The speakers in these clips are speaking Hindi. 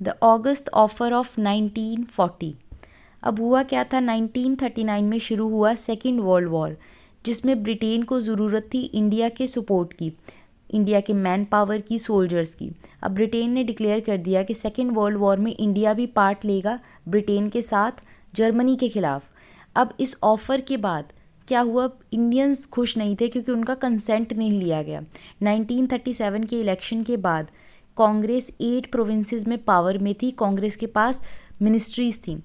The August offer of 1940। अब हुआ क्या था, 1939 में शुरू हुआ सेकेंड वर्ल्ड वॉर, जिसमें ब्रिटेन को ज़रूरत थी इंडिया के सपोर्ट की, इंडिया के मैन पावर की, सोल्जर्स की। अब ब्रिटेन ने डिक्लेयर कर दिया कि सेकेंड वर्ल्ड वॉर में इंडिया भी पार्ट लेगा ब्रिटेन के साथ जर्मनी के खिलाफ। अब इस ऑफ़र के बाद क्या हुआ, इंडियंस खुश नहीं थे क्योंकि उनका कंसेंट नहीं लिया गया। 1937 के इलेक्शन के बाद कांग्रेस 8 प्रोविंसेस में पावर में थी, कांग्रेस के पास मिनिस्ट्रीज़ थी।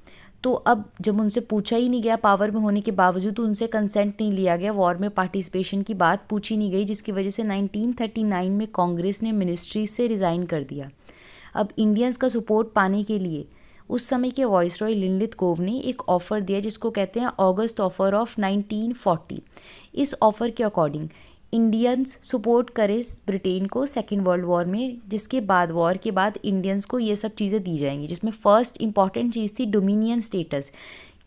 तो अब जब उनसे पूछा ही नहीं गया, पावर में होने के बावजूद उनसे कंसेंट नहीं लिया गया, वॉर में पार्टिसिपेशन की बात पूछी नहीं गई, जिसकी वजह से 1939 में कांग्रेस ने मिनिस्ट्री से रिज़ाइन कर दिया। अब इंडियंस का सपोर्ट पाने के लिए उस समय के वॉइसरॉय लिनलिथ ने एक ऑफ़र दिया जिसको कहते हैं ऑगस्ट ऑफर ऑफ 1940। इस ऑफ़र के अकॉर्डिंग इंडियंस सपोर्ट करे ब्रिटेन को सेकेंड वर्ल्ड वॉर में, जिसके बाद वॉर के बाद इंडियंस को ये सब चीज़ें दी जाएंगी, जिसमें फर्स्ट इंपॉर्टेंट चीज़ थी डोमिनियन स्टेटस,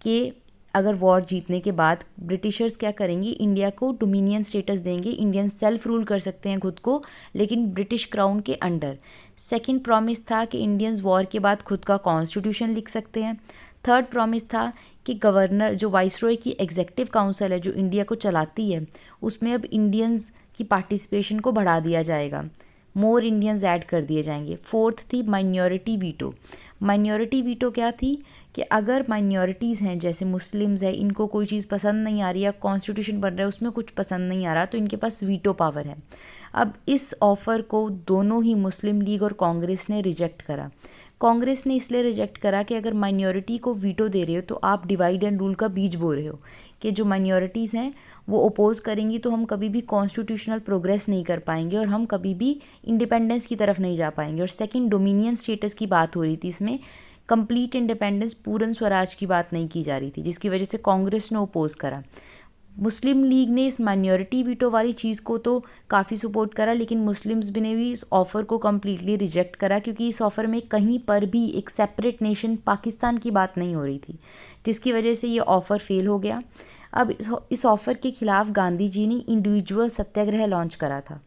कि अगर वॉर जीतने के बाद ब्रिटिशर्स क्या करेंगे, इंडिया को डोमिनियन स्टेटस देंगे, इंडियन सेल्फ रूल कर सकते हैं खुद को, लेकिन ब्रिटिश क्राउन के अंडर। सेकंड प्रॉमिस था कि इंडियंस वॉर के बाद खुद का कॉन्स्टिट्यूशन लिख सकते हैं। थर्ड प्रॉमिस था कि गवर्नर, जो वाइसरॉय की एग्जीक्यूटिव काउंसिल है जो इंडिया को चलाती है, उसमें अब इंडियंस की पार्टिसिपेशन को बढ़ा दिया जाएगा, मोर इंडियंस ऐड कर दिए जाएंगे। फोर्थ थी माइनॉरिटी वीटो। माइनॉरिटी वीटो क्या थी कि अगर माइनॉरिटीज़ हैं जैसे मुस्लिम्स है, इनको कोई चीज़ पसंद नहीं आ रही या कॉन्स्टिट्यूशन बन रहा है उसमें कुछ पसंद नहीं आ रहा, तो इनके पास वीटो पावर है। अब इस ऑफ़र को दोनों ही मुस्लिम लीग और कांग्रेस ने रिजेक्ट करा। कांग्रेस ने इसलिए रिजेक्ट करा कि अगर माइनॉरिटी को वीटो दे रहे हो तो आप डिवाइड एंड रूल का बीज बो रहे हो, कि जो माइनॉरिटीज़ हैं वो अपोज करेंगी तो हम कभी भी कॉन्स्टिट्यूशनल प्रोग्रेस नहीं कर पाएंगे और हम कभी भी इंडिपेंडेंस की तरफ नहीं जा पाएंगे। और सेकंड, डोमिनियन स्टेटस की बात हो रही थी, इसमें कंप्लीट इंडिपेंडेंस, पूर्ण स्वराज की बात नहीं की जा रही थी, जिसकी वजह से कांग्रेस ने अपोज करा। मुस्लिम लीग ने इस माइनॉरिटी वीटो वाली चीज़ को तो काफ़ी सपोर्ट करा, लेकिन मुस्लिम्स भी ने भी इस ऑफ़र को कम्प्लीटली रिजेक्ट करा, क्योंकि इस ऑफ़र में कहीं पर भी एक सेपरेट नेशन पाकिस्तान की बात नहीं हो रही थी, जिसकी वजह से ये ऑफ़र फेल हो गया। अब इस ऑफ़र के ख़िलाफ़ गांधी जी ने इंडिविजुअल सत्याग्रह लॉन्च करा था।